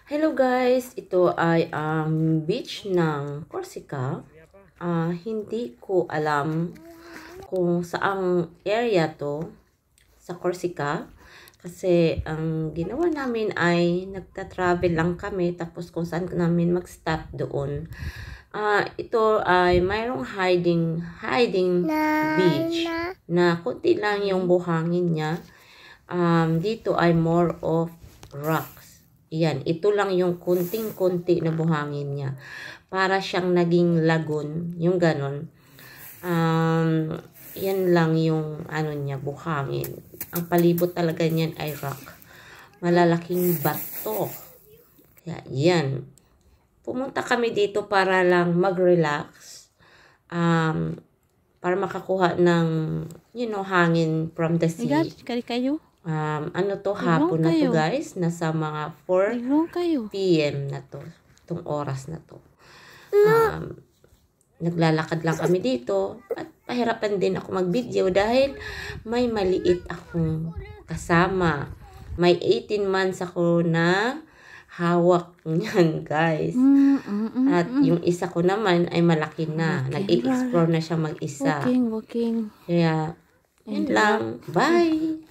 Hello guys, ito ay ang beach ng Corsica. Hindi ko alam kung saang area to sa Corsica. Kasi ang ginawa namin ay nagta-travel lang kami tapos kung saan namin mag-stop doon. Ito ay mayroong hiding beach na kunti lang yung buhangin niya. Dito ay more of rocks. Yan, ito lang yung kunting-kunti na buhangin niya. Para siyang naging lagoon, yung ganon. Yan lang yung ano niya, buhangin. Ang palibot talaga niyan ay rock. Malalaking bato. Kaya yan. Pumunta kami dito para lang mag-relax. Para makakuha ng, hangin from the sea. Kayo? Ano to, hapon na to guys. Nasa mga 4 PM na to. Itong oras na to. Naglalakad lang kami dito. At pahirapan din ako mag-video dahil may maliit akong kasama. May 18 months ako na hawak niyan guys. At yung isa ko naman ay malaki na. Nag-i-explore na siya mag-isa. Walking. Kaya, yun lang. Bye!